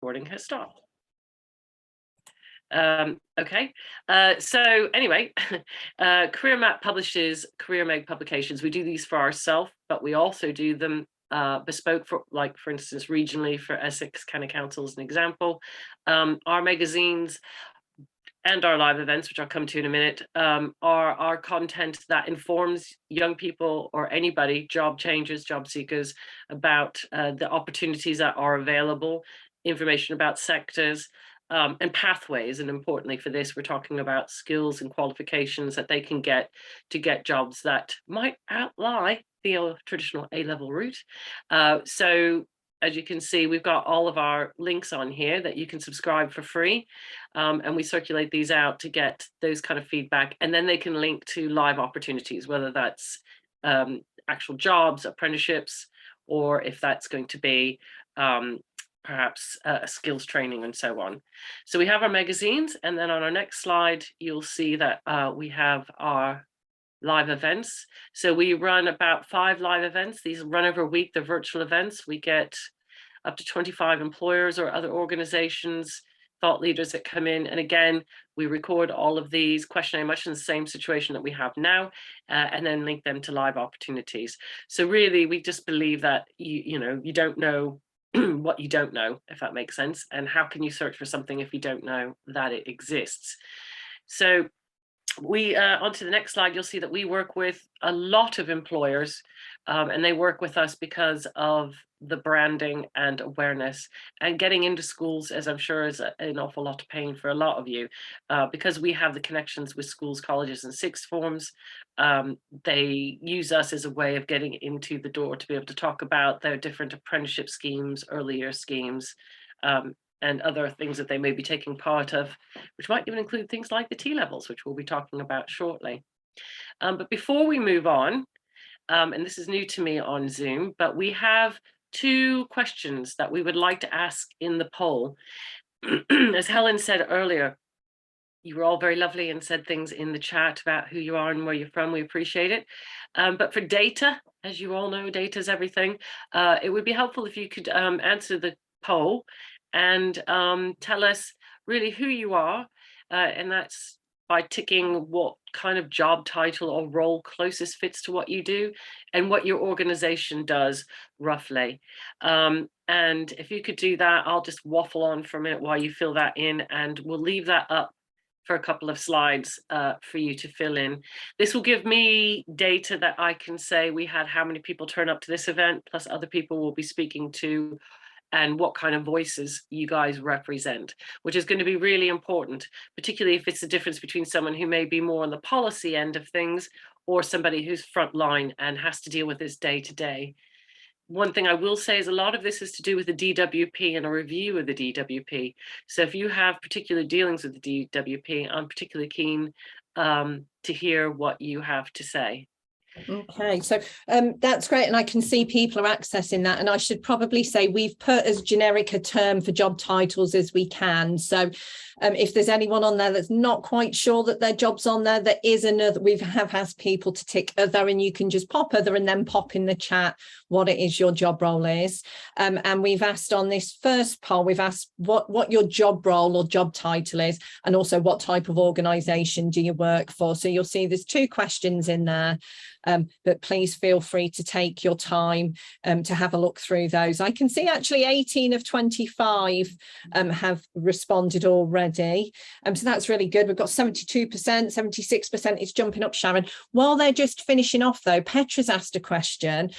recording has stopped. Okay, so anyway, Careermap publishes career-made publications. We do these for ourselves, but we also do them bespoke for, like, for instance, regionally for Essex County Council as an example. Our magazines and our live events, which I'll come to in a minute, are our content that informs young people or anybody, job changers, job seekers, about the opportunities that are available, information about sectors, and pathways. And importantly for this, we're talking about skills and qualifications that they can get to get jobs that might outlie the traditional A-level route. So as you can see, we've got all of our links on here that you can subscribe for free. And we circulate these out to get those kind of feedback. And then they can link to live opportunities, whether that's actual jobs, apprenticeships, or if that's going to be perhaps skills training and so on. So we have our magazines, and then on our next slide, you'll see that we have our live events. So we run about 5 live events. These run over a week. They're virtual events. We get up to 25 employers or other organizations, thought leaders that come in. And again, we record all of these, questionnaire much in the same situation that we have now, and then link them to live opportunities. So really, we just believe that you don't know what you don't know, if that makes sense. And how can you search for something if you don't know that it exists? So we onto the next slide, you'll see that we work with a lot of employers, and they work with us because of the branding and awareness, and getting into schools, as I'm sure is an awful lot of pain for a lot of you, because we have the connections with schools, colleges and sixth forms. They use us as a way of getting into the door to be able to talk about their different apprenticeship schemes, early year schemes, and other things that they may be taking part of, which might even include things like the T-levels, which we'll be talking about shortly. But before we move on, and this is new to me on Zoom, but we have 2 questions that we would like to ask in the poll. As Helen said earlier, you were all very lovely and said things in the chat about who you are and where you're from. We appreciate it. But for data, as you all know, data is everything. It would be helpful if you could answer the poll and tell us really who you are, and that's by ticking what kind of job title or role closest fits to what you do and what your organization does roughly. And if you could do that, I'll just waffle on for a minute while you fill that in, and we'll leave that up for a couple of slides for you to fill in. This will give me data that I can say we had how many people turn up to this event, plus other people we'll be speaking to, and what kind of voices you guys represent, which is going to be really important, particularly if it's the difference between someone who may be more on the policy end of things or somebody who's frontline and has to deal with this day to day. One thing I will say is a lot of this is to do with the DWP and a review of the DWP. So if you have particular dealings with the DWP, I'm particularly keen to hear what you have to say. Okay, so that's great, and I can see people are accessing that, and I should probably say we've put as generic a term for job titles as we can. So if there's anyone on there that's not quite sure that their job's on there, there is another. We have asked people to tick other, and you can just pop other and then pop in the chat what it is your job role is. And we've asked on this first poll, we've asked what your job role or job title is, and also what type of organisation do you work for. So you'll see there's 2 questions in there. But please feel free to take your time to have a look through those. I can see actually 18 of 25 have responded already. So that's really good. We've got 72%, 76%. It's jumping up, Sharon. While they're just finishing off, though, Petra's asked a question.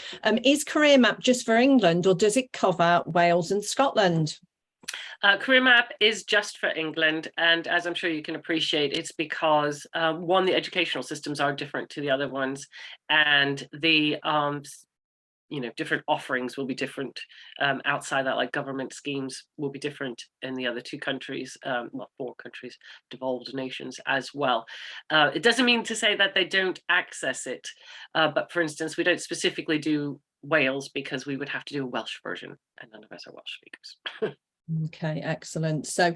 Is Careermap just for England, or does it cover Wales and Scotland? Careermap is just for England, and as I'm sure you can appreciate, it's because one, the educational systems are different to the other ones, and the different offerings will be different outside that, like government schemes will be different in the other 2 countries, well, 4 countries, devolved nations as well. It doesn't mean to say that they don't access it, but for instance, we don't specifically do Wales because we would have to do a Welsh version, and none of us are Welsh speakers. Okay, excellent. So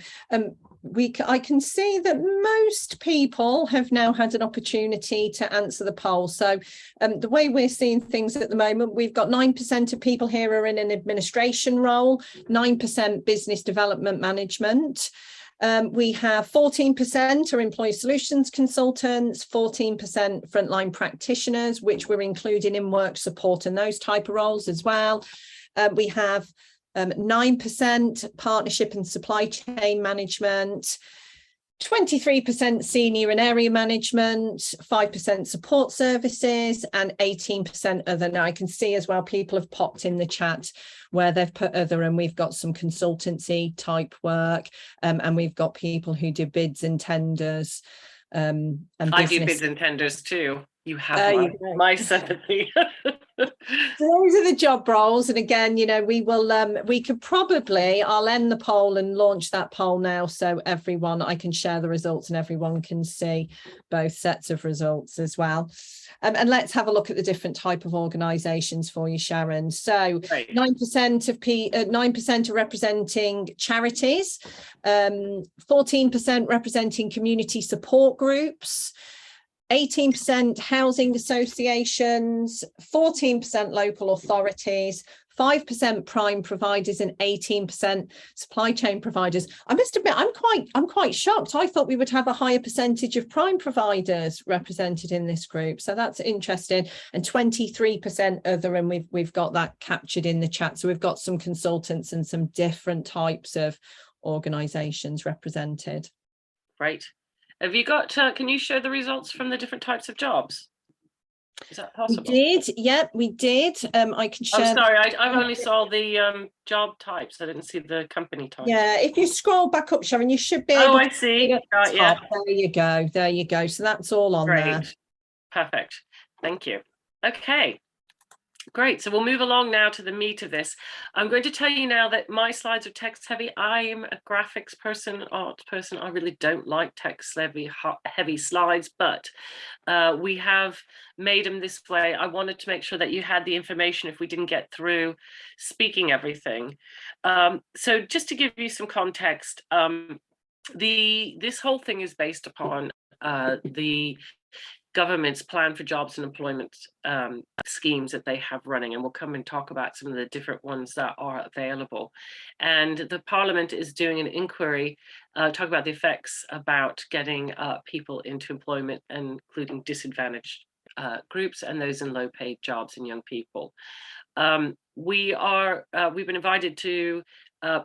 I can see that most people have now had an opportunity to answer the poll. So the way we're seeing things at the moment, we've got 9% of people here are in an administration role, 9% business development management. We have 14% are employee solutions consultants, 14% frontline practitioners, which we're including in work support and those type of roles as well. We have 9% partnership and supply chain management, 23% senior and area management, 5% support services, and 18% other. Now I can see as well people have popped in the chat where they've put other, and we've got some consultancy type work, and we've got people who do bids and tenders. And I do bids and tenders too. You have my sympathy. So those are the job roles, and again, you know, we will we could probably, I'll end the poll and launch that poll now, so everyone, I can share the results and everyone can see both sets of results as well. And let's have a look at the different type of organisations for you, Sharon. So 9% are representing charities, 14% representing community support groups, 18% housing associations, 14% local authorities, 5% prime providers, and 18% supply chain providers. I must admit, I'm quite shocked. I thought we would have a higher percentage of prime providers represented in this group. So that's interesting. And 23% other, and we've got that captured in the chat. So we've got some consultants and some different types of organisations represented. Right. Have you got, can you show the results from the different types of jobs? Is that possible? We did, yeah, we did. I can share. Oh, sorry, I only saw the job types. I didn't see the company types. Yeah, if you scroll back up, Sharon, you should be able to. I see. Yeah. There you go. There you go. So that's all on there. Perfect. Thank you. Okay. Great. So we'll move along now to the meat of this. I'm going to tell you now that my slides are text heavy. I'm a graphics person, art person. I really don't like text heavy slides, but we have made them this way. I wanted to make sure that you had the information if we didn't get through speaking everything. So just to give you some context, this whole thing is based upon the government's plan for jobs and employment schemes that they have running, and we'll come and talk about some of the different ones that are available. And the Parliament is doing an inquiry, talk about the effects about getting people into employment, including disadvantaged groups and those in low-paid jobs and young people. We've been invited to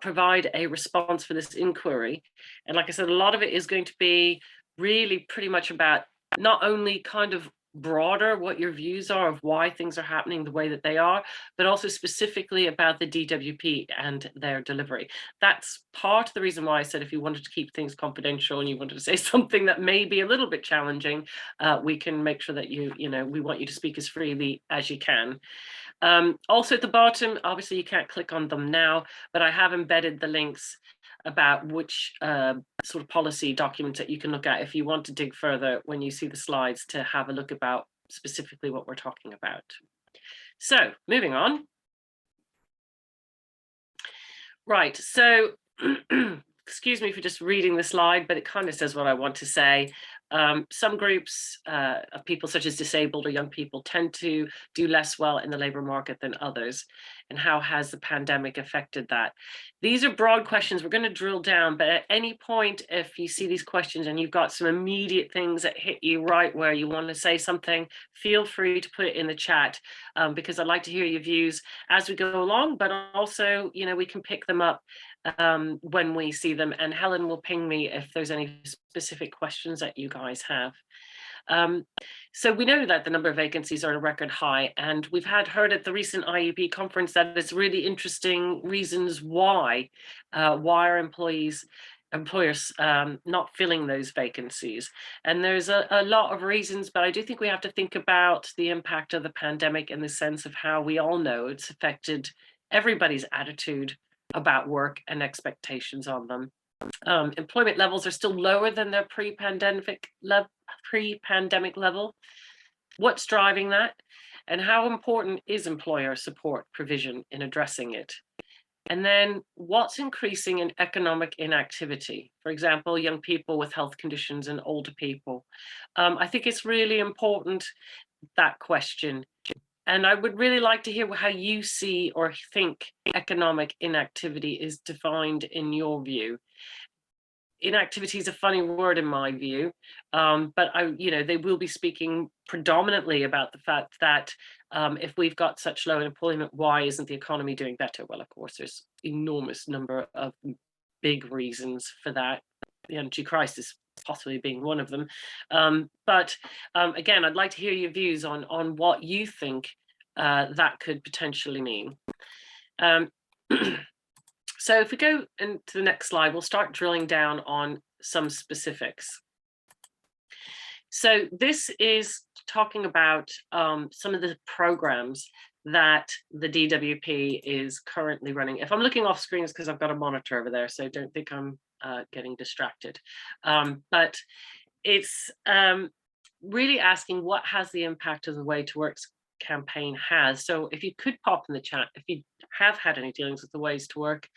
provide a response for this inquiry, and like I said, a lot of it is going to be really pretty much about not only kind of broader what your views are of why things are happening the way that they are, but also specifically about the DWP and their delivery. That's part of the reason why I said if you wanted to keep things confidential and you wanted to say something that may be a little bit challenging, we can make sure that we want you to speak as freely as you can. Also at the bottom, obviously you can't click on them now, but I have embedded the links about which sort of policy documents that you can look at if you want to dig further when you see the slides to have a look about specifically what we're talking about. So moving on. Right, so excuse me for just reading the slide, but it kind of says what I want to say. Some groups of people such as disabled or young people tend to do less well in the labour market than others. And how has the pandemic affected that? These are broad questions. We're going to drill down, but at any point, if you see these questions and you've got some immediate things that hit you right where you want to say something, feel free to put it in the chat, because I'd like to hear your views as we go along, but also, we can pick them up when we see them, and Helen will ping me if there's any specific questions that you guys have. So we know that the number of vacancies are at a record high, and we've heard at the recent IEP conference that it's really interesting reasons why are employers not filling those vacancies. And there's a lot of reasons, but I do think we have to think about the impact of the pandemic in the sense of how we all know it's affected everybody's attitude about work and expectations on them. Employment levels are still lower than their pre-pandemic level. What's driving that? And how important is employer support provision in addressing it? And then what's increasing in economic inactivity? For example, young people with health conditions and older people. I think it's really important, that question. And I would really like to hear how you see or think economic inactivity is defined in your view. Inactivity is a funny word in my view, but they will be speaking predominantly about the fact that if we've got such low unemployment, why isn't the economy doing better? Well, of course, there's enormous number of big reasons for that. The energy crisis possibly being one of them. But again, I'd like to hear your views on what you think that could potentially mean. So if we go into the next slide, we'll start drilling down on some specifics. So this is talking about some of the programs that the DWP is currently running. If I'm looking off screen, it's because I've got a monitor over there, so don't think I'm getting distracted. But it's really asking what has the impact of the Way to Work campaign has. So if you could pop in the chat, if you have had any dealings with the Ways to Work,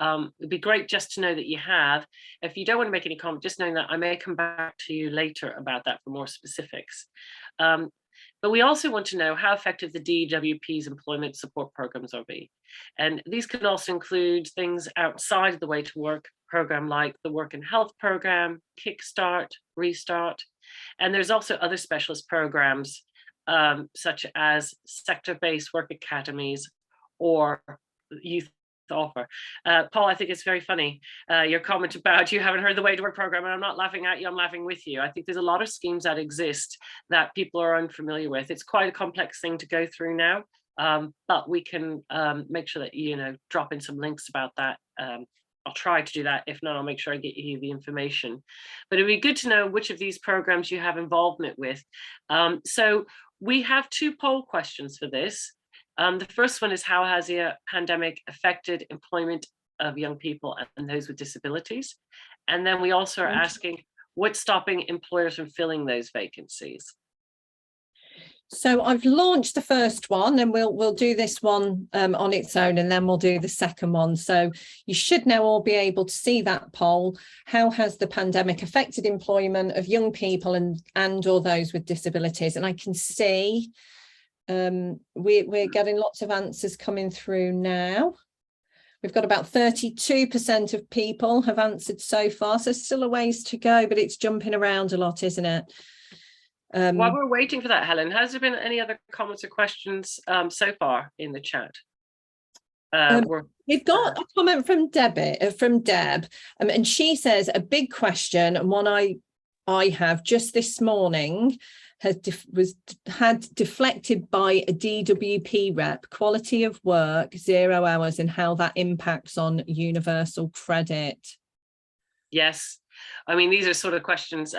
it'd be great just to know that you have. If you don't want to make any comment, just knowing that I may come back to you later about that for more specifics. But we also want to know how effective the DWP's employment support programs will be. And these can also include things outside of the Way to Work program, like the Work and Health program, Kickstart, Restart. And there's also other specialist programs such as sector-based work academies or youth offer. Paul, I think it's very funny, your comment about you haven't heard the Way to Work program, and I'm not laughing at you, I'm laughing with you. I think there's a lot of schemes that exist that people are unfamiliar with. It's quite a complex thing to go through now, but we can make sure that, drop in some links about that. I'll try to do that. If not, I'll make sure I get you the information. But it'd be good to know which of these programs you have involvement with. So we have two poll questions for this. The first one is, how has the pandemic affected employment of young people and those with disabilities? And then we also are asking, what's stopping employers from filling those vacancies? So I've launched the first one, and we'll do this one on its own, and then we'll do the second one. So you should now all be able to see that poll. How has the pandemic affected employment of young people and or those with disabilities? And I can see we're getting lots of answers coming through now. We've got about 32% of people have answered so far, so still a ways to go, but it's jumping around a lot, isn't it? While we're waiting for that, Helen, has there been any other comments or questions so far in the chat? We've got a comment from Deb, and she says a big question, and one I have just this morning had deflected by a DWP rep: quality of work, 0 hours, and how that impacts on universal credit. Yes, I mean, these are sort of questions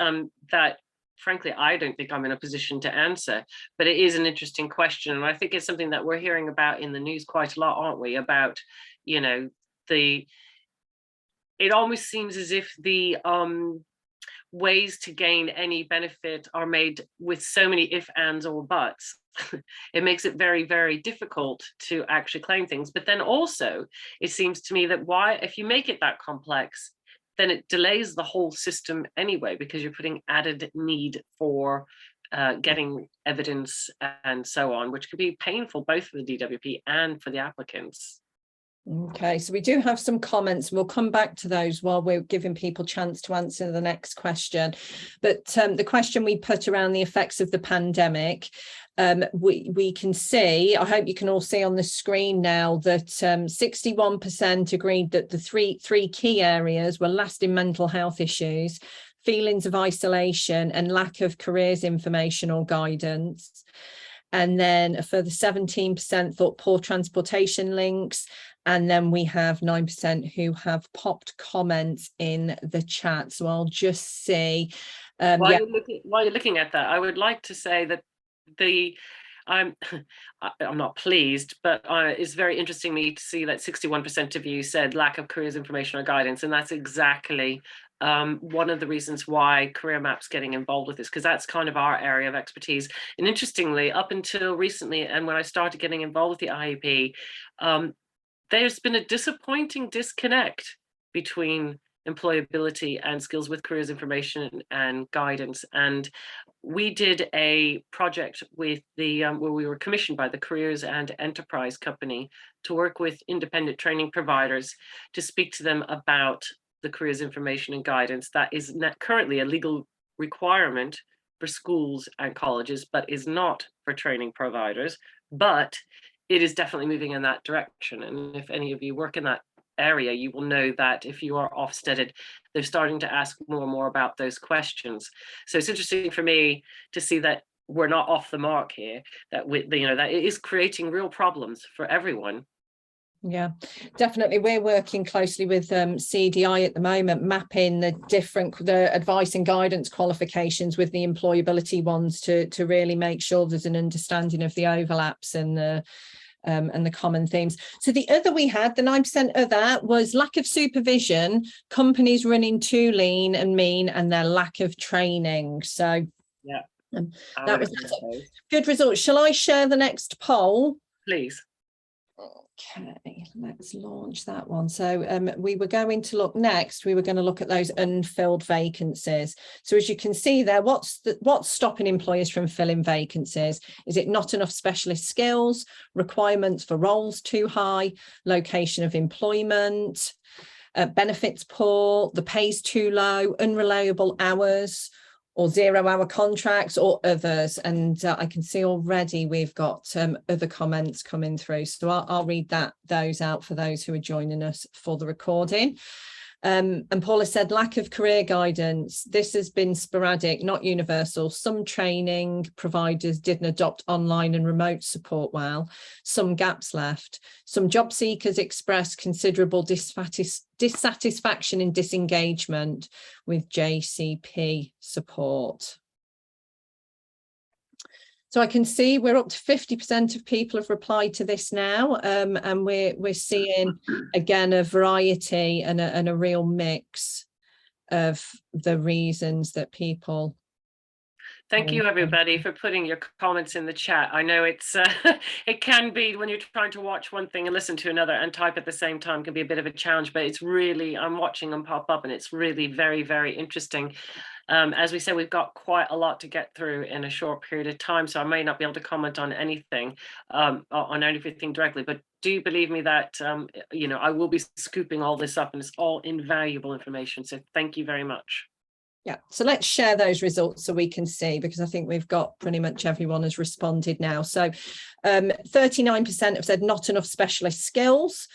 that frankly, I don't think I'm in a position to answer, but it is an interesting question. And I think it's something that we're hearing about in the news quite a lot, aren't we? About, it almost seems as if the ways to gain any benefit are made with so many if, ands, or buts. It makes it very, very difficult to actually claim things. But then also, it seems to me that if you make it that complex, then it delays the whole system anyway, because you're putting added need for getting evidence and so on, which could be painful both for the DWP and for the applicants. Okay, so we do have some comments. We'll come back to those while we're giving people a chance to answer the next question. But the question we put around the effects of the pandemic, we can see, I hope you can all see on the screen now, that 61% agreed that the three key areas were lasting mental health issues, feelings of isolation, and lack of careers information or guidance. And then a further 17% thought poor transportation links. And then we have 9% who have popped comments in the chat. So I'll just see. While you're looking at that, I would like to say that I'm not pleased, but it's very interesting to me to see that 61% of you said lack of careers information or guidance. And that's exactly one of the reasons why Careermap's getting involved with this, because that's kind of our area of expertise. And interestingly, up until recently, and when I started getting involved with the IEP, there's been a disappointing disconnect between employability and skills with careers information and guidance. And we did a project with the where we were commissioned by the Careers and Enterprise Company to work with independent training providers to speak to them about the careers information and guidance that is not currently a legal requirement for schools and colleges, but is not for training providers. But it is definitely moving in that direction. And if any of you work in that area, you will know that if you are Ofsteded, they're starting to ask more and more about those questions. So it's interesting for me to see that we're not off the mark here, that that it is creating real problems for everyone. Yeah, definitely. We're working closely with CDI at the moment, mapping the advice and guidance qualifications with the employability ones to really make sure there's an understanding of the overlaps and the common themes. So the other we had, the 9% of that was lack of supervision, companies running too lean and mean, and their lack of training. So yeah, that was a good result. Shall I share the next poll? Please. Okay, let's launch that one. So we were going to look at those unfilled vacancies. So as you can see there, what's stopping employers from filling vacancies? Is it not enough specialist skills, requirements for roles too high, location of employment, benefits poor, the pay's too low, unreliable hours, or 0-hour contracts, or others? And I can see already we've got other comments coming through. So I'll read those out for those who are joining us for the recording. And Paula said, lack of career guidance. This has been sporadic, not universal. Some training providers didn't adopt online and remote support well. Some gaps left. Some job seekers expressed considerable dissatisfaction and disengagement with JCP support. So I can see we're up to 50% of people have replied to this now, and we're seeing again a variety and a real mix of the reasons that people. Thank you, everybody, for putting your comments in the chat. I know it's it can be, when you're trying to watch one thing and listen to another and type at the same time, can be a bit of a challenge, but it's really, I'm watching them pop up and it's really very, very interesting. As we said, we've got quite a lot to get through in a short period of time, so I may not be able to comment on anything, directly, but do believe me that, I will be scooping all this up and it's all invaluable information. So thank you very much. Yeah, so let's share those results so we can see, because I think we've got pretty much everyone has responded now. So 39% have said not enough specialist skills.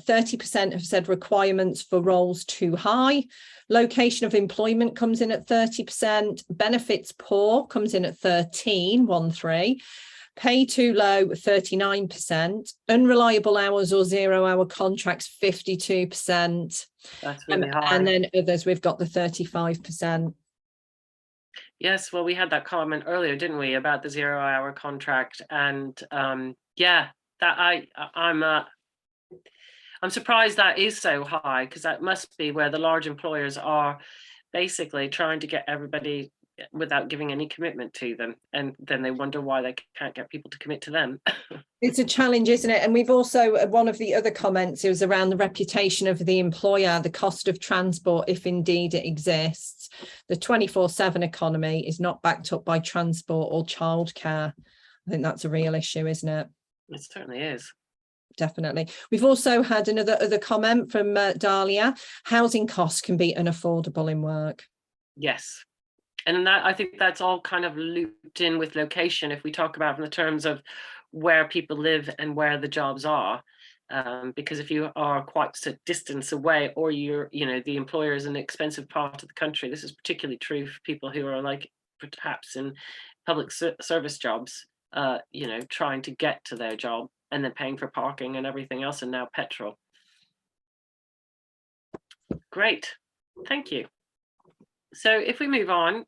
30% have said requirements for roles too high. Location of employment comes in at 30%. Benefits poor comes in at 13. Pay too low, 39%. Unreliable hours or 0-hour contracts, 52%. That's really high. And then others, we've got the 35%. Yes, well, we had that comment earlier, didn't we, about the 0-hour contract? And yeah, that I'm surprised that is so high, because that must be where the large employers are basically trying to get everybody without giving any commitment to them, and then they wonder why they can't get people to commit to them. It's a challenge, isn't it? And we've also, one of the other comments, it was around the reputation of the employer, the cost of transport, if indeed it exists. The 24/7 economy is not backed up by transport or childcare. I think that's a real issue, isn't it? It certainly is. Definitely. We've also had other comment from Dahlia. Housing costs can be unaffordable in work. Yes. And that, I think that's all kind of looped in with location, if we talk about in the terms of where people live and where the jobs are. Because if you are quite a distance away, or the employer is an expensive part of the country, this is particularly true for people who are like perhaps in public service jobs, trying to get to their job and then paying for parking and everything else, and now petrol. Great, thank you. So if we move on,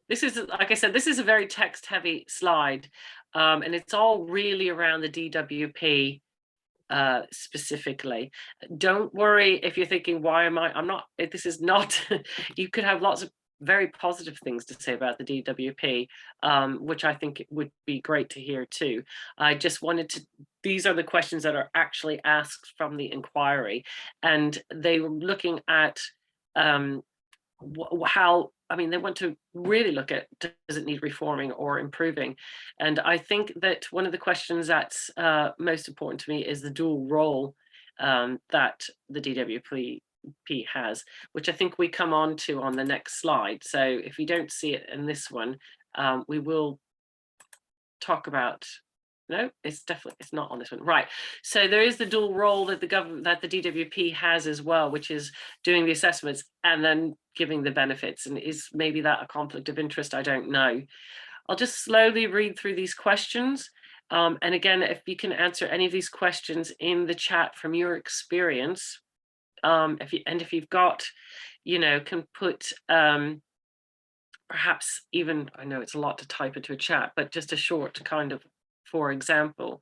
this is, like I said, this is a very text heavy slide, and it's all really around the DWP specifically. Don't worry if you're thinking, why am I'm not, this is not, you could have lots of very positive things to say about the DWP, which I think it would be great to hear too. I just wanted to these are the questions that are actually asked from the inquiry, and they were looking at how, I mean, they want to really look at, does it need reforming or improving? And I think that one of the questions that's most important to me is the dual role that the DWP has, which I think we come on to on the next slide. So if you don't see it in this one, we will talk about, no, it's not on this one, right? So there is the dual role that the government, that the DWP has as well, which is doing the assessments and then giving the benefits. And is maybe that a conflict of interest? I don't know. I'll just slowly read through these questions. And again, if you can answer any of these questions in the chat from your experience, if you've got, you know, can put perhaps even, I know it's a lot to type into a chat, but just a short kind of, for example.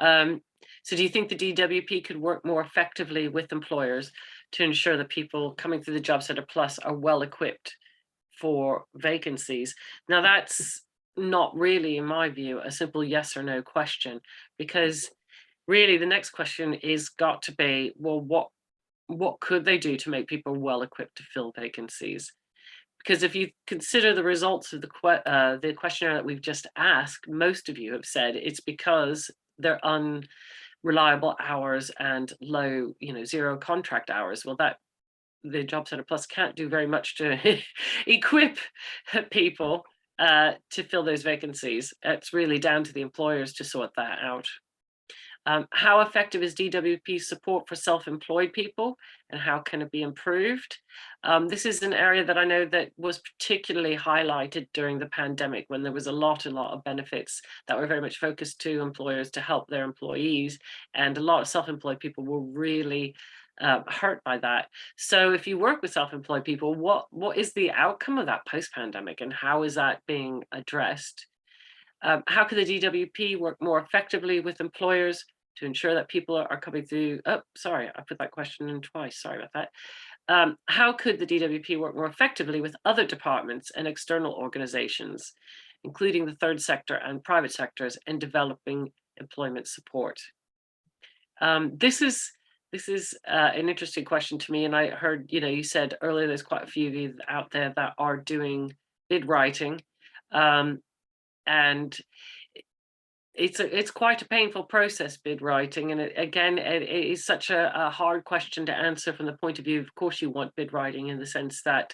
So do you think the DWP could work more effectively with employers to ensure that people coming through the Job Centre Plus are well equipped for vacancies? Now that's not really, in my view, a simple yes or no question, because really the next question is got to be, well, what could they do to make people well equipped to fill vacancies? Because if you consider the results of the questionnaire that we've just asked, most of you have said it's because they're unreliable hours and low, you know, zero contract hours. Well, that the Job Centre Plus can't do very much to equip people to fill those vacancies. It's really down to the employers to sort that out. How effective is DWP support for self-employed people, and how can it be improved? This is an area that I know that was particularly highlighted during the pandemic, when there was a lot of benefits that were very much focused to employers to help their employees, and a lot of self-employed people were really hurt by that. So if you work with self-employed people, what is the outcome of that post-pandemic, and how is that being addressed? How can the DWP work more effectively with employers to ensure that people are coming through? Oh, sorry, I put that question in twice. Sorry about that. How could the DWP work more effectively with other departments and external organizations, including the third sector and private sectors, in developing employment support? This is an interesting question to me, and I heard, you know, you said earlier there's quite a few of you out there that are doing bid writing. And it's quite a painful process, bid writing, and it is such a hard question to answer from the point of view. Of course, you want bid writing in the sense that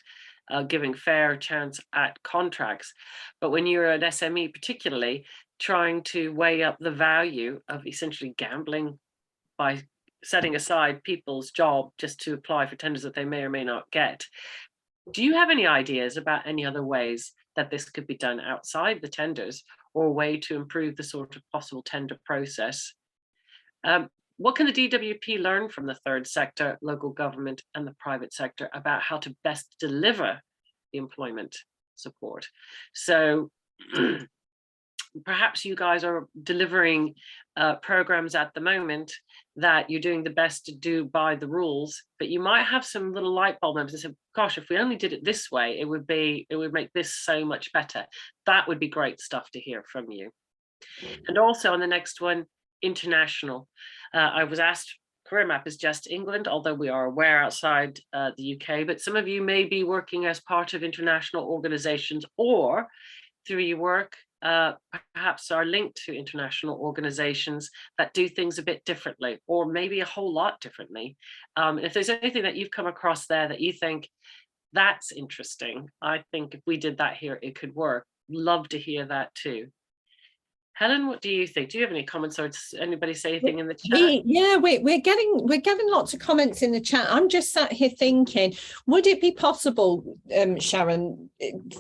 giving fair chance at contracts, but when you're an SME, particularly trying to weigh up the value of essentially gambling by setting aside people's job just to apply for tenders that they may or may not get. Do you have any ideas about any other ways that this could be done outside the tenders, or a way to improve the sort of possible tender process? What can the DWP learn from the third sector, local government, and the private sector about how to best deliver the employment support? So perhaps you guys are delivering programs at the moment that you're doing the best to do by the rules, but you might have some little light bulb moments and say, gosh, if we only did it this way, it would make this so much better. That would be great stuff to hear from you. And also on the next one, international. I was asked, Careermap is just England, although we are aware outside the UK, but some of you may be working as part of international organizations, or through your work, perhaps are linked to international organizations that do things a bit differently, or maybe a whole lot differently. If there's anything that you've come across there that you think that's interesting, I think if we did that here, it could work. Love to hear that too. Helen, what do you think? Do you have any comments, or does anybody say anything in the chat? We're getting lots of comments in the chat. I'm just sat here thinking, would it be possible, Sharon,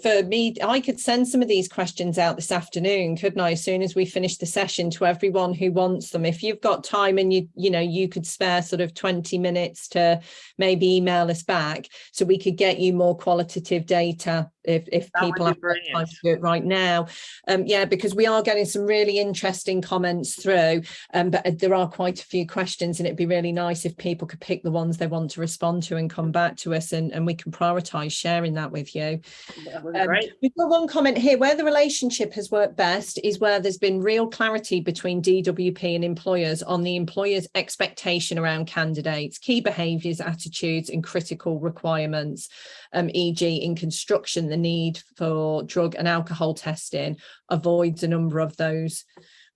for me, I could send some of these questions out this afternoon, couldn't I, as soon as we finish the session, to everyone who wants them? If you've got time and you could spare sort of 20 minutes to maybe email us back, so we could get you more qualitative data if people have time to do it right now. Yeah, because we are getting some really interesting comments through, but there are quite a few questions, and it'd be really nice if people could pick the ones they want to respond to and come back to us, and we can prioritise sharing that with you. That would be great. We've got one comment here: where the relationship has worked best is where there's been real clarity between DWP and employers on the employer's expectation around candidates, key behaviours, attitudes and critical requirements, e.g. in construction, the need for drug and alcohol testing avoids a number of those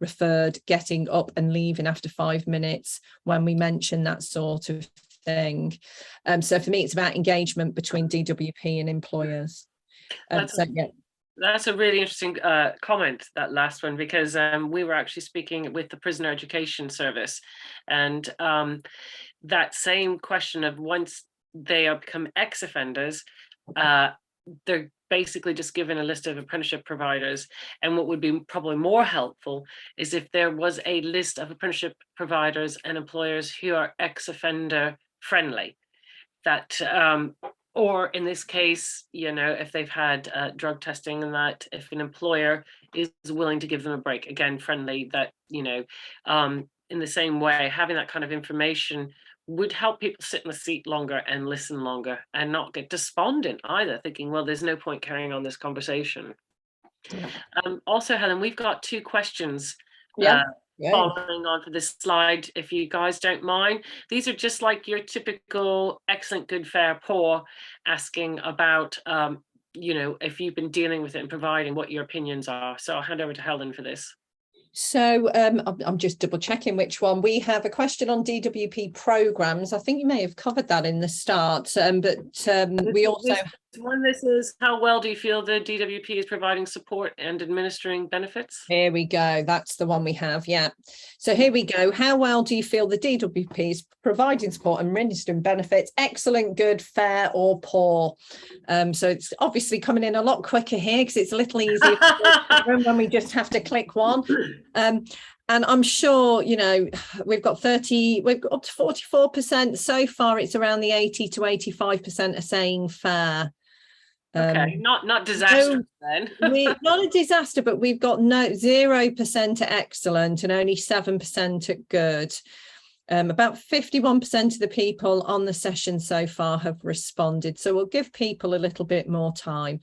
referred getting up and leaving after 5 minutes when we mention that sort of thing. So for me, it's about engagement between DWP and employers. That's a really interesting comment, that last one, because we were actually speaking with the Prisoner Education Service, and that same question of once they have become ex-offenders, they're basically just given a list of apprenticeship providers. And what would be probably more helpful is if there was a list of apprenticeship providers and employers who are ex-offender friendly, that or in this case, you know, if they've had drug testing, and that if an employer is willing to give them a break, again, friendly, that, you know, in the same way, having that kind of information would help people sit in the seat longer and listen longer and not get despondent either, thinking, well, there's no point carrying on this conversation. Also, Helen, we've got 2 questions following on for this slide, if you guys don't mind. These are just like your typical excellent, good, fair, poor, asking about, you know, if you've been dealing with it and providing what your opinions are. So I'll hand over to Helen for this. So I'm just double checking which one. We have a question on DWP programs. I think you may have covered that in the start, but we also... This is, how well do you feel the DWP is providing support and administering benefits? Here we go. That's the one we have. Yeah. So here we go. How well do you feel the DWP is providing support and administering benefits? Excellent, good, fair, or poor? So it's obviously coming in a lot quicker here because it's a little easier when we just have to click one. And I'm sure, you know, we've got up to 44% so far. It's around the 80 to 85% are saying fair. Okay, not disastrous then. Not a disaster, but we've got 0% at excellent and only 7% at good. About 51% of the people on the session so far have responded. So we'll give people a little bit more time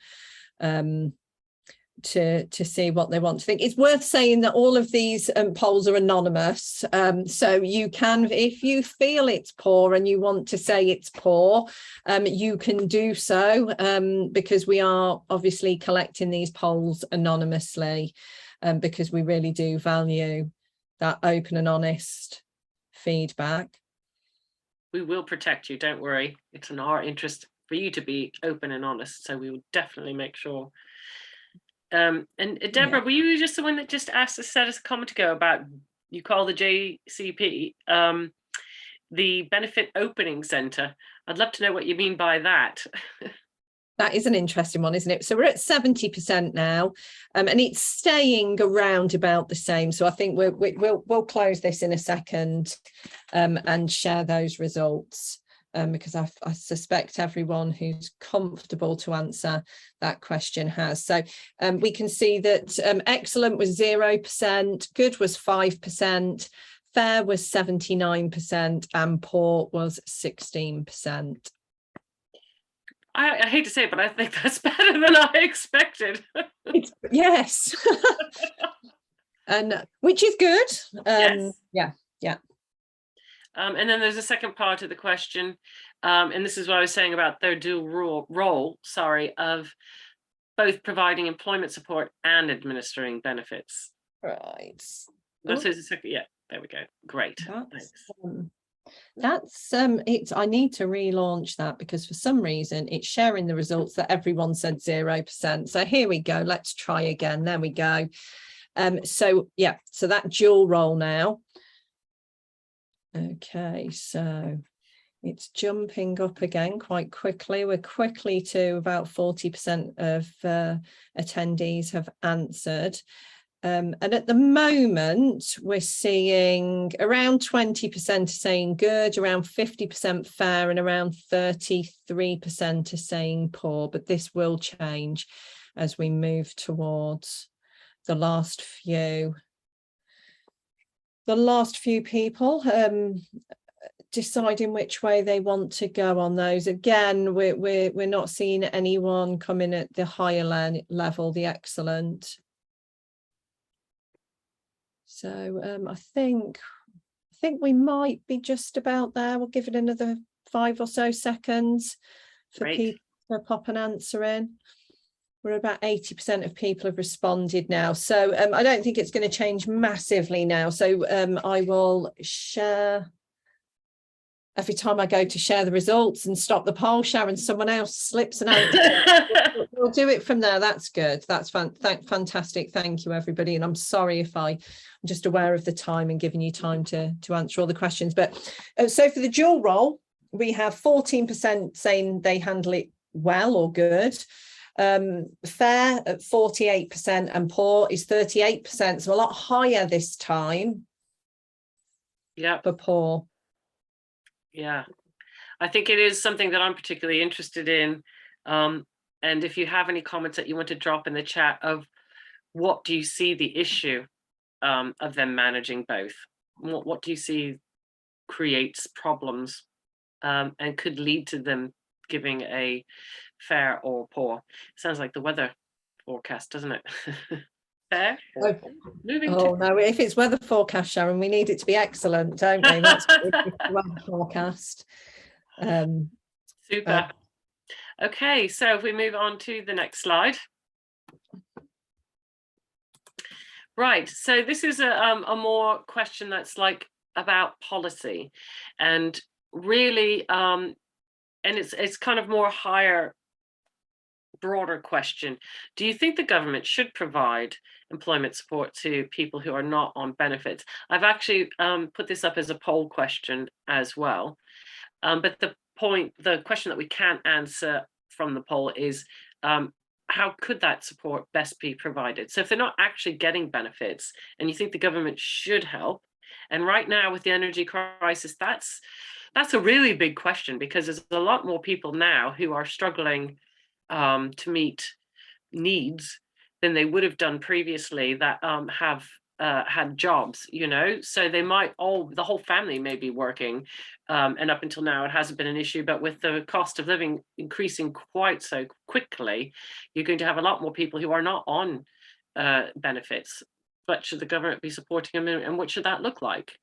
to see what they want to think. It's worth saying that all of these polls are anonymous, so you can, if you feel it's poor and you want to say it's poor, you can do so, because we are obviously collecting these polls anonymously, because we really do value that open and honest feedback. We will protect you, don't worry. It's in our interest for you to be open and honest, so we will definitely make sure. And Deborah, were you just the one that just said us a comment ago about, you call the JCP the Benefit Opening Centre? I'd love to know what you mean by that. That is an interesting one, isn't it? So we're at 70% now, and it's staying around about the same. So I think we'll close this in a second and share those results. Because I suspect everyone who's comfortable to answer that question has. So we can see that excellent was 0%, good was 5%, fair was 79%, and poor was 16%. I hate to say it, but I think that's better than I expected. Yes. And which is good. Yes. Yeah. And then there's a second part of the question, and this is what I was saying about their dual role, of both providing employment support and administering benefits. Right. This is a second. Yeah, there we go. Great. That's it's, I need to relaunch that because for some reason it's sharing the results that everyone said 0%. So here we go. Let's try again. There we go. So that dual role now. Okay, so it's jumping up again quite quickly. We're quickly to about 40% of attendees have answered. And at the moment, we're seeing around 20% are saying good, around 50% fair, and around 33% are saying poor. But this will change as we move towards the last few people deciding which way they want to go on those. Again, we're not seeing anyone come in at the higher level, the excellent. So I think we might be just about there. We'll give it another 5 or so seconds for people to pop an answer in. We're about 80% of people have responded now. So I don't think it's going to change massively now. So I will share. Every time I go to share the results and stop the poll, Sharon, someone else slips an answer. We'll do it from there. That's good. That's fantastic. Thank you, everybody. And I'm sorry if I'm just aware of the time and giving you time to answer all the questions. But so for the dual role, we have 14% saying they handle it well or good. Fair at 48% and poor is 38%. So a lot higher this time. Yeah. For poor. Yeah, I think it is something that I'm particularly interested in. And if you have any comments that you want to drop in the chat of what do you see the issue of them managing both? What do you see creates problems and could lead to them giving a fair or poor? Sounds like the weather forecast, doesn't it? Fair. No, if it's weather forecast, Sharon, we need it to be excellent, don't we? That's the weather forecast. Super. Okay, so if we move on to the next slide. Right, so this is a more question that's like about policy, and really, and it's kind of more higher, broader question. Do you think the government should provide employment support to people who are not on benefits? I've actually put this up as a poll question as well, but the question that we can't answer from the poll is how could that support best be provided? So if they're not actually getting benefits and you think the government should help, and right now with the energy crisis, that's a really big question, because there's a lot more people now who are struggling to meet needs than they would have done previously that have had jobs, so they might the whole family may be working, and up until now it hasn't been an issue, but with the cost of living increasing quite so quickly, you're going to have a lot more people who are not on benefits. But should the government be supporting them, and what should that look like?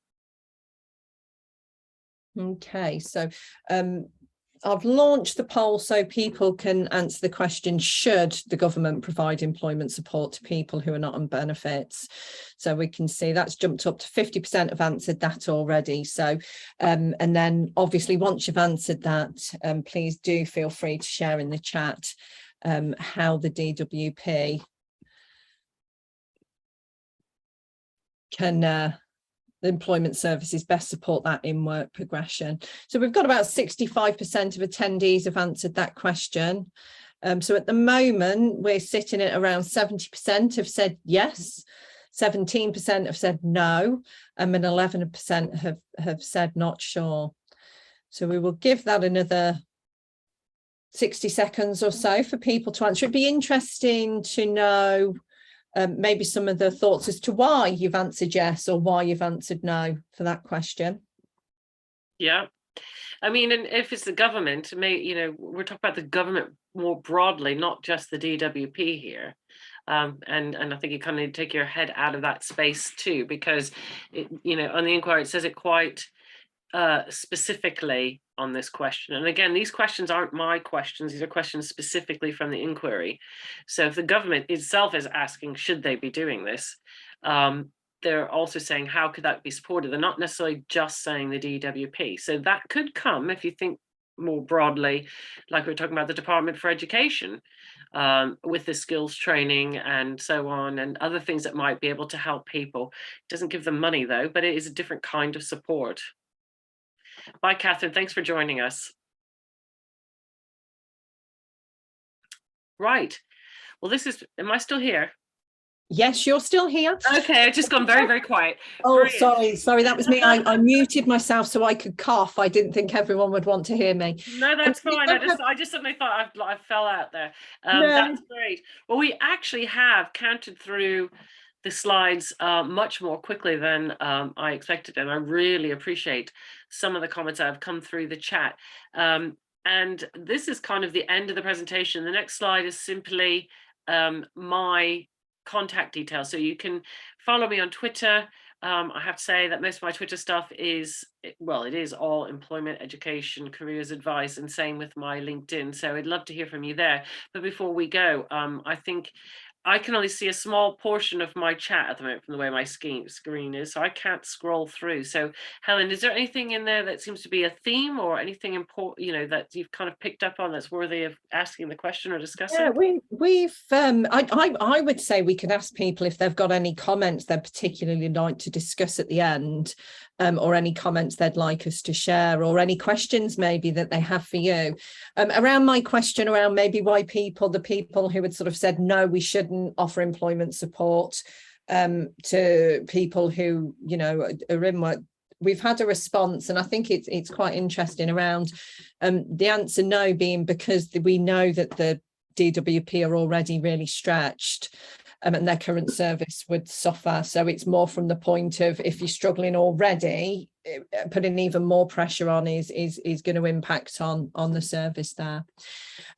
Okay, so I've launched the poll so people can answer the question, should the government provide employment support to people who are not on benefits? So we can see that's jumped up to 50% have answered that already. So, and then obviously once you've answered that, please do feel free to share in the chat how the DWP can the employment services best support that in-work progression. So we've got about 65% of attendees have answered that question. So at the moment, we're sitting at around 70% have said yes, 17% have said no, and 11% have said not sure. So we will give that another 60 seconds or so for people to answer. It'd be interesting to know maybe some of the thoughts as to why you've answered yes or why you've answered no for that question. Yeah, I mean, and if it's the government, we're talking about the government more broadly, not just the DWP here. And I think you kind of need to take your head out of that space too, because on the inquiry it says it quite specifically on this question. And again, these questions aren't my questions, these are questions specifically from the inquiry. So if the government itself is asking, should they be doing this, they're also saying, how could that be supported? They're not necessarily just saying the DWP. So that could come, if you think more broadly, like we're talking about the Department for Education, with the skills training and so on, and other things that might be able to help people. It doesn't give them money though, but it is a different kind of support. Bye, Catherine. Thanks for joining us. Right. Well, am I still here? Yes, you're still here. Okay, I've just gone very, very quiet. Oh, Brilliant. sorry, that was me. I muted myself so I could cough. I didn't think everyone would want to hear me. No, that's We fine. don't I just suddenly thought I fell out there. no, That's great. Well, we actually have counted through the slides much more quickly than I expected, and I really appreciate some of the comments that have come through the chat. And this is kind of the end of the presentation. The next slide is simply my contact details, so you can follow me on Twitter. I have to say that most of my Twitter stuff is, well, it is all employment, education, careers advice, and same with my LinkedIn. So I'd love to hear from you there. But before we go, I think I can only see a small portion of my chat at the moment from the way my screen is, so I can't scroll through. So Helen, is there anything in there that seems to be a theme or anything important, that you've kind of picked up on that's worthy of asking the question or discussing? yeah, we've I would say we could ask people if they've got any comments they'd particularly like to discuss at the end, or any comments they'd like us to share, or any questions maybe that they have for you. Around my question around maybe why the people who had sort of said no, we shouldn't offer employment support to people who are in work. We've had a response, and I think it's quite interesting around the answer no being because we know that the DWP are already really stretched, and their current service would suffer. So it's more from the point of, if you're struggling already, putting even more pressure on is going to impact on the service there.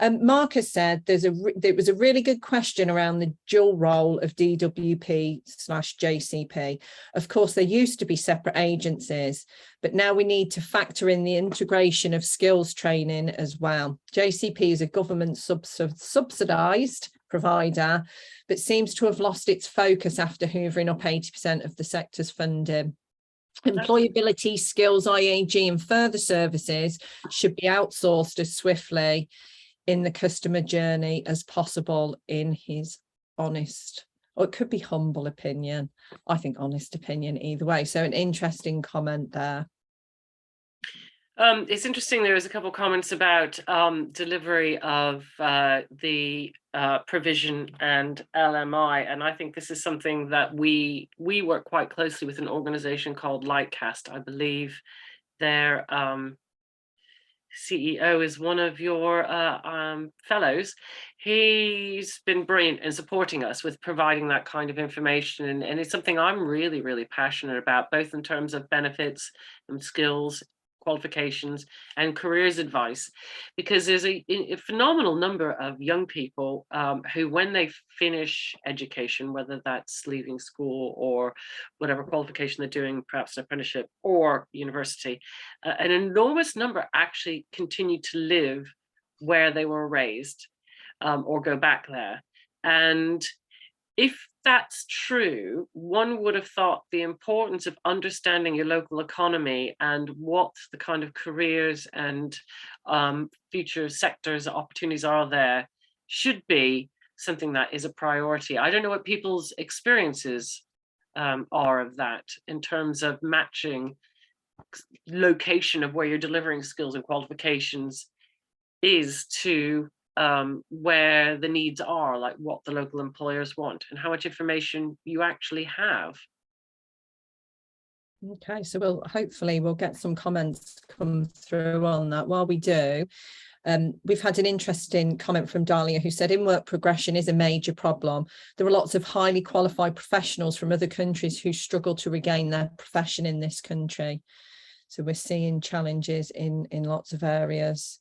Marcus said there was a really good question around the dual role of DWP/JCP. Of course, there used to be separate agencies, but now we need to factor in the integration of skills training as well. JCP is a government subsidised provider, but seems to have lost its focus after hoovering up 80% of the sector's funding. Employability, skills, IAG and further services should be outsourced as swiftly in the customer journey as possible, in his honest, or it could be humble opinion. I think honest opinion either way. So an interesting comment there. It's interesting. There was a couple of comments about delivery of the provision and LMI, and I think this is something that we work quite closely with an organization called Lightcast. I believe their CEO is one of your fellows. He's been brilliant in supporting us with providing that kind of information, and it's something I'm really, really passionate about, both in terms of benefits and skills, qualifications and careers advice, because there's a phenomenal number of young people who, when they finish education, whether that's leaving school or whatever qualification they're doing, perhaps an apprenticeship or university, an enormous number actually continue to live where they were raised, or go back there. And if that's true, one would have thought the importance of understanding your local economy and what the kind of careers and future sectors, opportunities are there should be something that is a priority. I don't know what people's experiences are of that in terms of matching location of where you're delivering skills and qualifications is to where the needs are, like what the local employers want and how much information you actually have. Okay, so hopefully we'll get some comments come through on that. While we do, we've had an interesting comment from Dahlia, who said in-work progression is a major problem. There are lots of highly qualified professionals from other countries who struggle to regain their profession in this country. So we're seeing challenges in lots of areas.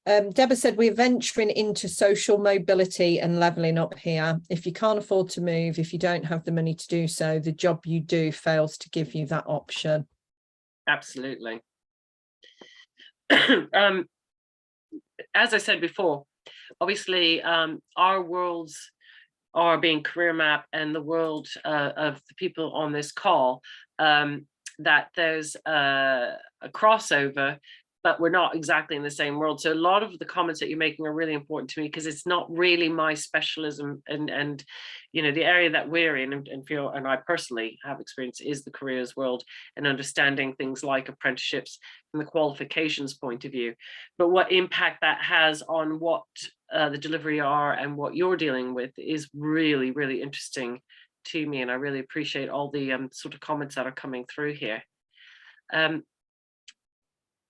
Deborah said, we're venturing into social mobility and levelling up here. If you can't afford to move, if you don't have the money to do so, the job you do fails to give you that option. Absolutely. As I said before, obviously our worlds are being career map, and the world of the people on this call, that there's a crossover, but we're not exactly in the same world. So a lot of the comments that you're making are really important to me, because it's not really my specialism, and you know, the area that we're in and feel, and I personally have experience, is the careers world and understanding things like apprenticeships from the qualifications point of view. But what impact that has on what the delivery are and what you're dealing with is really, really interesting to me, and I really appreciate all the sort of comments that are coming through here.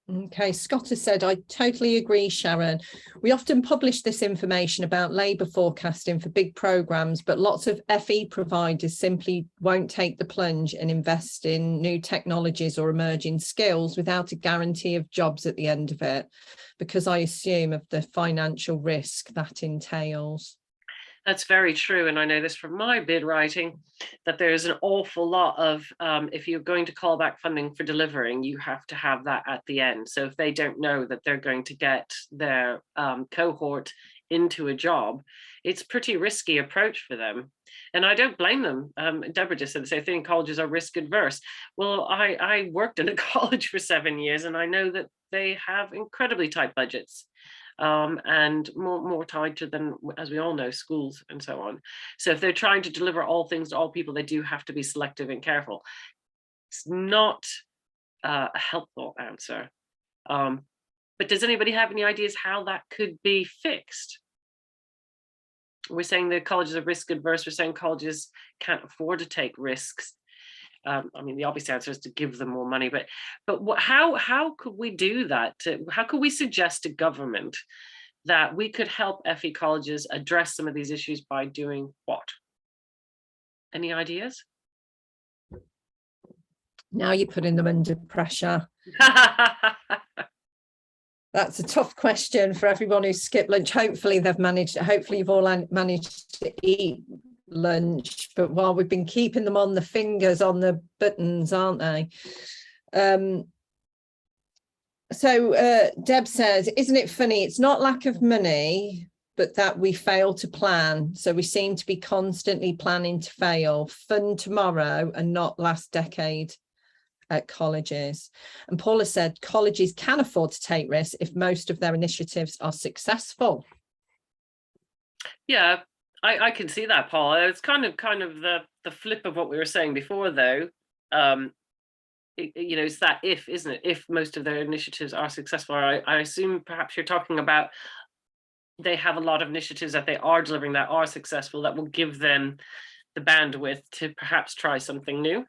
Okay, Scott has said, I totally agree, Sharon. We often publish this information about labour forecasting for big programmes, but lots of FE providers simply won't take the plunge and invest in new technologies or emerging skills without a guarantee of jobs at the end of it, because I assume of the financial risk that entails. That's very true. And I know this from my bid writing, that there's an awful lot of, if you're going to call back funding for delivering, you have to have that at the end. So if they don't know that they're going to get their cohort into a job, it's a pretty risky approach for them. And I don't blame them. Deborah just said the same thing, colleges are risk adverse. Well, I worked in a college for 7 years, and I know that they have incredibly tight budgets. And more tied to than, as we all know, schools and so on. So if they're trying to deliver all things to all people, they do have to be selective and careful. It's not a helpful answer. But does anybody have any ideas how that could be fixed? We're saying the colleges are risk adverse. We're saying colleges can't afford to take risks. I mean, the obvious answer is to give them more money, but how could we do that? How could we suggest to government that we could help FE colleges address some of these issues by doing what? Any ideas? Now you're putting them under pressure. That's a tough question for everyone who's skipped lunch. Hopefully they've managed, hopefully you've all managed to eat lunch, but while we've been keeping them on the fingers on the buttons, aren't they? So Deb says, isn't it funny? It's not lack of money, but that we fail to plan. So we seem to be constantly planning to fail, fund tomorrow and not last decade at colleges. And Paula said, colleges can afford to take risks if most of their initiatives are successful. Yeah, I can see that, Paul. It's kind of the flip of what we were saying before, though. You know, it's that if, isn't it? If most of their initiatives are successful, I assume perhaps you're talking about they have a lot of initiatives that they are delivering that are successful, that will give them the bandwidth to perhaps try something new.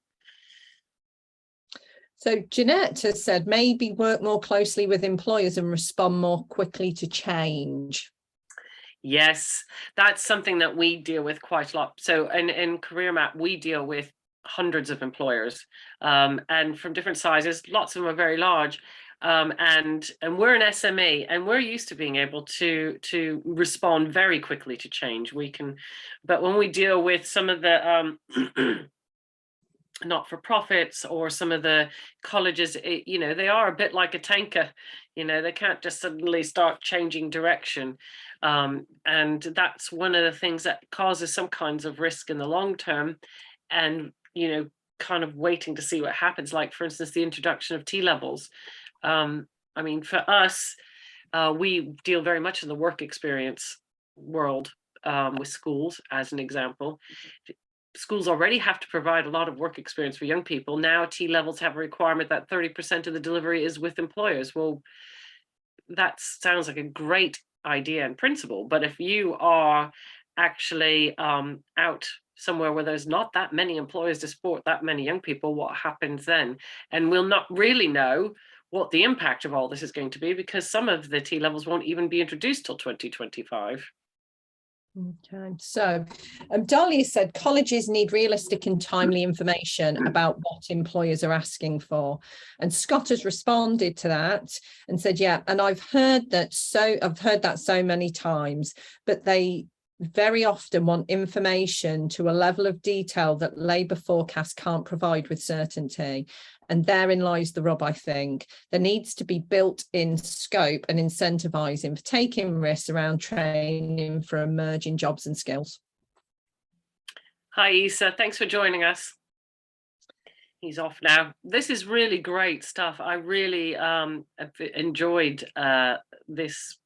So Jeanette has said, maybe work more closely with employers and respond more quickly to change. Yes, that's something that we deal with quite a lot. So in Careermap, we deal with hundreds of employers, and from different sizes. Lots of them are very large, and we're an SME, and we're used to being able to respond very quickly to change. We can, but when we deal with some of the not-for-profits or some of the colleges, you know, they are a bit like a tanker. You know, they can't just suddenly start changing direction, and that's one of the things that causes some kinds of risk in the long term. And you know, kind of waiting to see what happens, like for instance the introduction of T-levels. I mean, for us, we deal very much in the work experience world, with schools as an example. Schools already have to provide a lot of work experience for young people. Now T-levels have a requirement that 30% of the delivery is with employers. Well, that sounds like a great idea in principle, but if you are actually out somewhere where there's not that many employers to support that many young people, what happens then? And we'll not really know what the impact of all this is going to be, because some of the T-levels won't even be introduced till 2025. Okay, so Dahlia said colleges need realistic and timely information about what employers are asking for, and Scott has responded to that and said, yeah, and I've heard that so many times, but they very often want information to a level of detail that labour forecasts can't provide with certainty. And therein lies the rub, I think. There needs to be built-in scope and incentivising for taking risks around training for emerging jobs and skills. Hi, Isa. Thanks for joining us. He's off now. This is really great stuff. I really have enjoyed this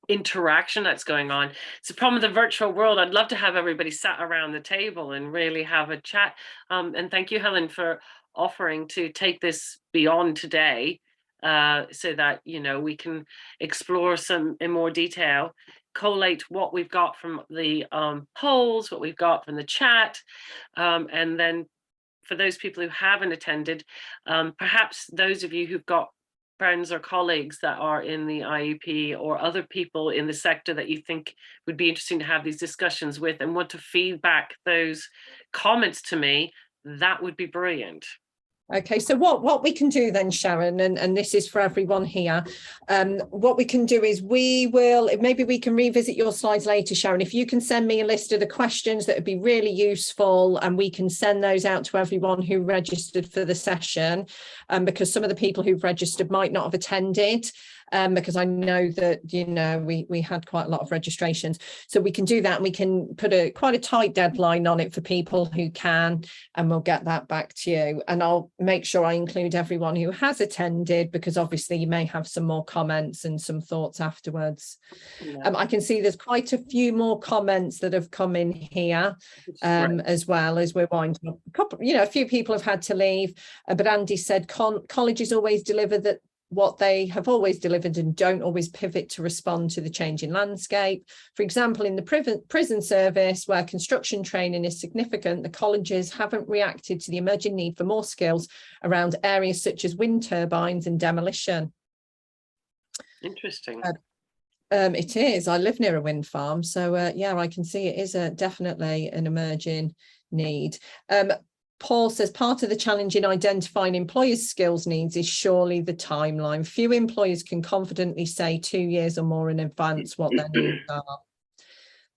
interaction that's going on. It's the problem with the virtual world. I'd love to have everybody sat around the table and really have a chat. And thank you, Helen, for offering to take this beyond today, so that, you know, we can explore some in more detail, collate what we've got from the polls, what we've got from the chat, and then for those people who haven't attended, perhaps those of you who've got friends or colleagues that are in the IEP or other people in the sector that you think would be interesting to have these discussions with and want to feedback those comments to me, that would be brilliant. Okay, so what we can do then, Sharon, and this is for everyone here, what we can do is maybe we can revisit your slides later, Sharon. If you can send me a list of the questions that would be really useful, and we can send those out to everyone who registered for the session, because some of the people who've registered might not have attended. Because I know that, you know, we had quite a lot of registrations, so we can do that, and we can put quite a tight deadline on it for people who can, and we'll get that back to you. And I'll make sure I include everyone who has attended, because obviously you may have some more comments and some thoughts afterwards. Yeah. I can see there's quite a few more comments that have come in here, as well as we're winding up. You know, a few people have had to leave, but Andy said colleges always deliver what they have always delivered and don't always pivot to respond to the changing landscape. For example, in the prison service, where construction training is significant, the colleges haven't reacted to the emerging need for more skills around areas such as wind turbines and demolition. Interesting. It is. I live near a wind farm, so yeah, I can see it is definitely an emerging need. Paul says part of the challenge in identifying employers' skills needs is surely the timeline. Few employers can confidently say 2 years or more in advance what their needs are.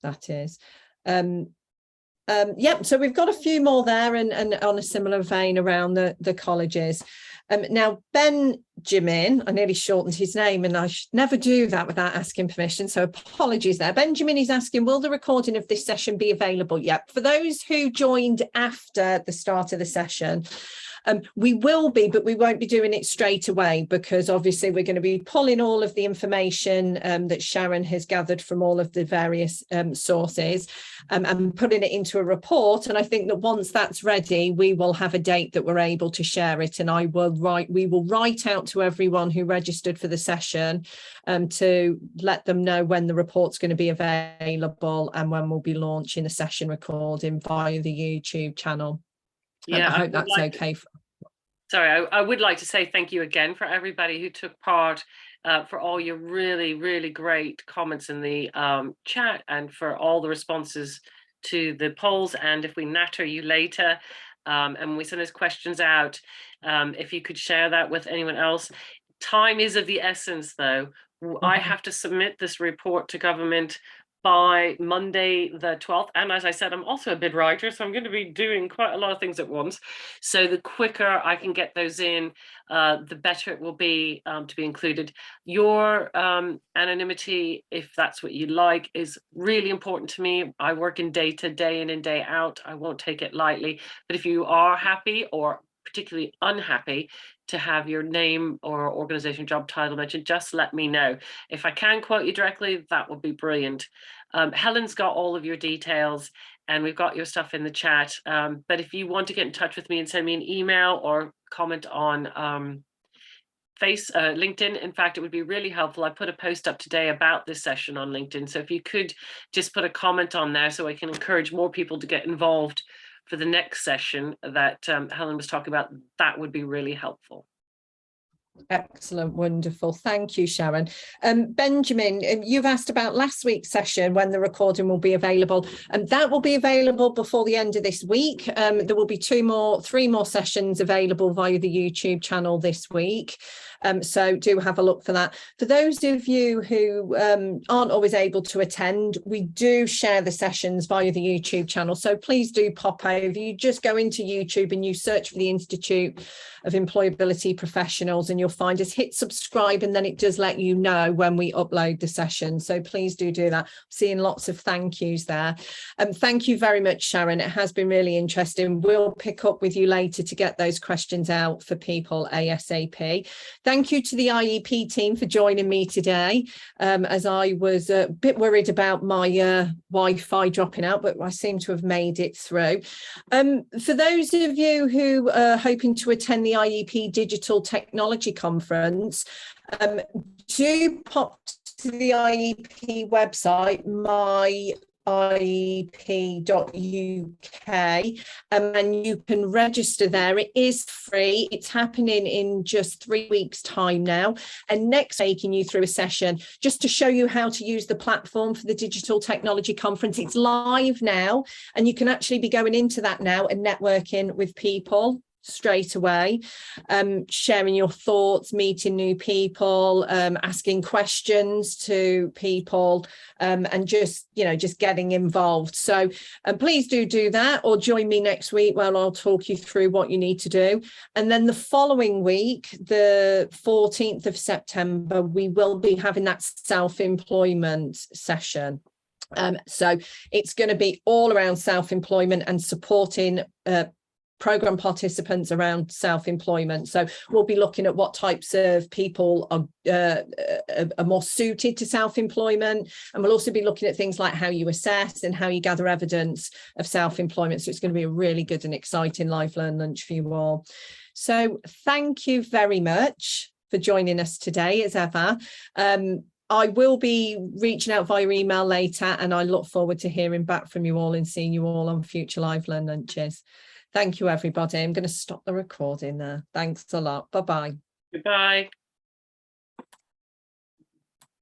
That is. Yep, so we've got a few more there, and on a similar vein around the colleges. Now, Benjamin, I nearly shortened his name, and I should never do that without asking permission, so apologies there. Benjamin is asking, will the recording of this session be available? Yep, for those who joined after the start of the session, we will be, but we won't be doing it straight away, because obviously we're going to be pulling all of the information that Sharon has gathered from all of the various sources, and putting it into a report. And I think that once that's ready, we will have a date that we're able to share it. And we will write out to everyone who registered for the session to let them know when the report's going to be available and when we'll be launching the session recording via the YouTube channel. Yeah, I hope that's okay. Sorry, I would like to say thank you again for everybody who took part, for all your really, really great comments in the chat, and for all the responses to the polls. And if we natter you later, and we send those questions out, if you could share that with anyone else. Time is of the essence, though. I have to submit this report to government by Monday the 12th. And as I said, I'm also a bid writer, so I'm going to be doing quite a lot of things at once. So the quicker I can get those in, the better it will be to be included. Your anonymity, if that's what you like, is really important to me. I work in data day in and day out. I won't take it lightly. But if you are happy or particularly unhappy to have your name or organization job title mentioned, just let me know. If I can quote you directly, that would be brilliant. Helen's got all of your details, and we've got your stuff in the chat. But if you want to get in touch with me and send me an email or comment on LinkedIn, in fact, it would be really helpful. I put a post up today about this session on LinkedIn. So if you could just put a comment on there so I can encourage more people to get involved for the next session that Helen was talking about, that would be really helpful. Excellent, wonderful. Thank you, Sharon. Benjamin, you've asked about last week's session, when the recording will be available, and that will be available before the end of this week. There will be three more sessions available via the YouTube channel this week. So do have a look for that. For those of you who aren't always able to attend, we do share the sessions via the YouTube channel. So please do pop over. You just go into YouTube and you search for the Institute of Employability Professionals, and you'll you'll find us. Hit subscribe, and then it does let you know when we upload the session. So please do that. I'm seeing lots of thank yous there. Thank you very much, Sharon. It has been really interesting. We'll pick up with you later to get those questions out for people ASAP. Thank you to the IEP team for joining me today, as I was a bit worried about my Wi-Fi dropping out, but I seem to have made it through. For those of you who are hoping to attend the IEP Digital Technology Conference, do pop to the IEP website, myiep.uk, and you can register there. It is free. It's happening in just 3 weeks' time now, and next taking you through a session just to show you how to use the platform for the Digital Technology Conference. It's live now, and you can actually be going into that now and networking with people straight away, sharing your thoughts, meeting new people, asking questions to people, and just getting involved. So please do that, or join me next week where I'll talk you through what you need to do. And then the following week, the 14th of September, we will be having that self-employment session. So it's going to be all around self-employment and supporting program participants around self-employment. So we'll be looking at what types of people are more suited to self-employment, and we'll also be looking at things like how you assess and how you gather evidence of self-employment. So it's going to be a really good and exciting Live Learn Lunch for you all. So thank you very much for joining us today, as ever. I will be reaching out via email later, and I look forward to hearing back from you all and seeing you all on future Live Learn Lunches. Thank you, everybody. I'm going to stop the recording there. Thanks a lot. Bye-bye. Goodbye.